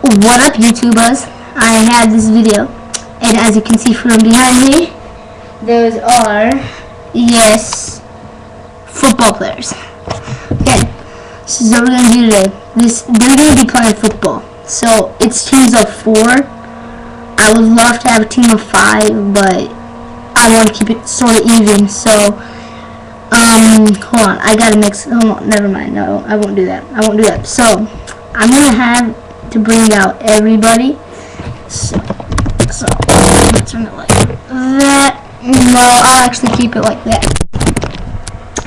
What up, YouTubers? I have this video, and as you can see from behind me, those are, yes, football players. Okay, so what we're gonna do today. They're gonna be playing football. So it's teams of 4. I would love to have a team of 5, but I want to keep it sort of even. So, hold on. I gotta mix. Hold on. Never mind. No, I won't do that. So I'm gonna have to bring out everybody. So let's turn it like that. No, I'll actually keep it like that.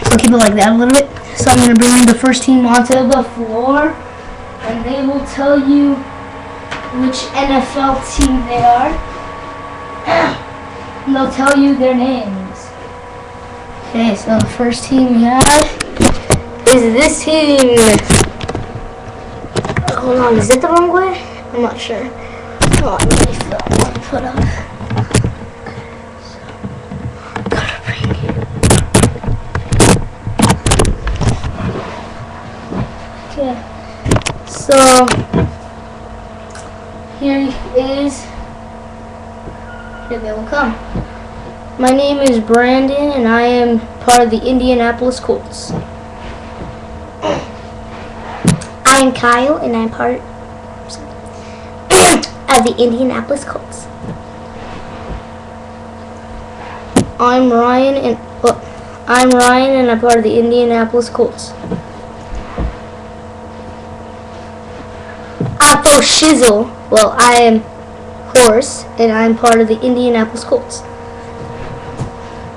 So keep it like that a little bit. So I'm gonna bring the first team onto the floor, and they will tell you which NFL team they are. And they'll tell you their names. Okay, so the first team we have is this team. Hold on, is it the wrong way? I'm not sure. Hold on, let me put up. Gotta bring it. Okay, so here they will come. My name is Brandon, and I am part of the Indianapolis Colts. I am Kyle, and I'm part of the Indianapolis Colts. I'm Ryan, and I'm part of the Indianapolis Colts. Apple Shizzle. Well, I am Horse, and I'm part of the Indianapolis Colts.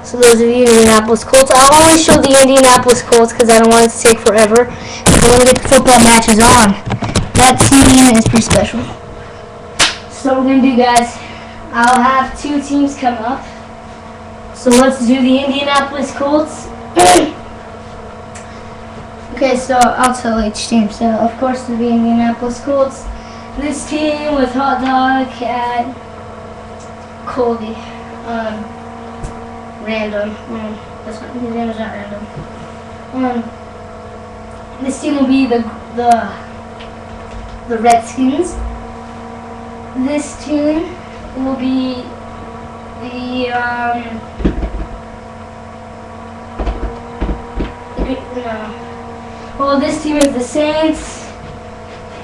So those of you in Indianapolis Colts, I'll only show the Indianapolis Colts because I don't want it to take forever. I want to get the football matches on. That team is pretty special. So what we're going to do, guys, I'll have 2 teams come up. So let's do the Indianapolis Colts. Okay, so I'll tell each team. So, of course, the Indianapolis Colts. This team with Hot Dog, Cat, Colby. Random. His name is not random. This team will be the Redskins. This team will be the well, this team is the Saints,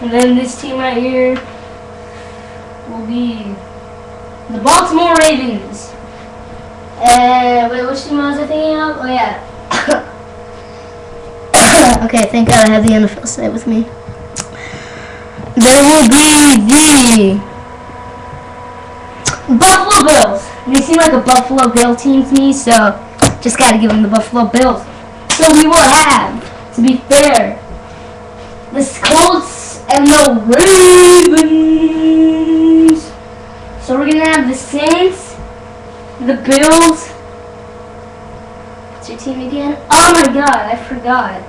and then this team right here will be the Baltimore Ravens. Wait, which team was I thinking of? Oh, yeah. Okay, thank God I have the NFL side with me. There will be the Buffalo Bills. They seem like a Buffalo Bill team to me, so just got to give them the Buffalo Bills. So we will have, to be fair, the Colts and the Ravens. So we're going to have the Saints, the Bills. What's your team again? Oh my God, I forgot.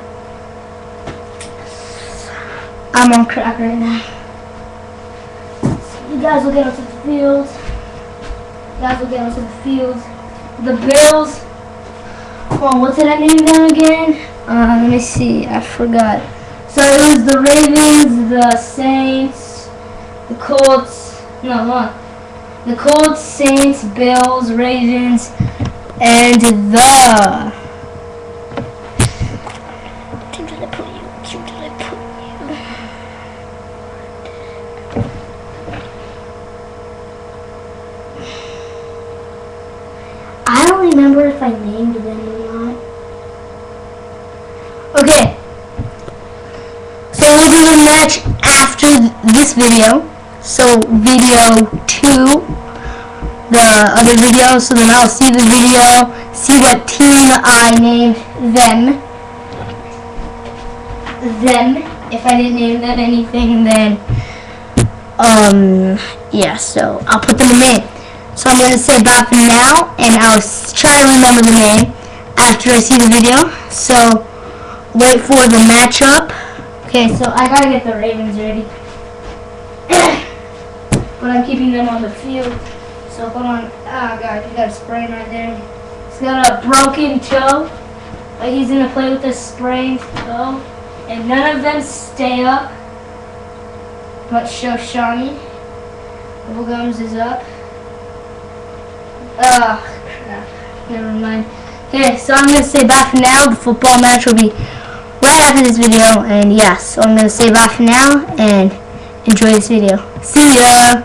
I'm on crack right now. You guys will get onto the field. The Bills. Oh, what did I name them again? Let me see. I forgot. So it was the Ravens, the Saints, the Colts. No, hold on. The Colts, Saints, Bills, Ravens, and the... I don't remember if I named them or not. Okay. So we'll do the match after this video. So video 2, the other video. So then I'll see the video, see what team I named them. If I didn't name them anything, then yeah. So I'll put them in the name. So I'm going to say bye for now, and I'll try to remember the name after I see the video. So wait for the matchup. Okay, so I gotta get the Ravens ready. But I'm keeping them on the field. So hold on. Oh God, he got a sprain right there. He's got a broken toe. But he's gonna play with a sprained toe. And none of them stay up. Let's show Shawnee. Bubblegums is up. Oh, crap. Never mind. Okay, so I'm going to say bye for now. The football match will be right after this video. And yeah, so I'm going to say bye for now and enjoy this video. See ya!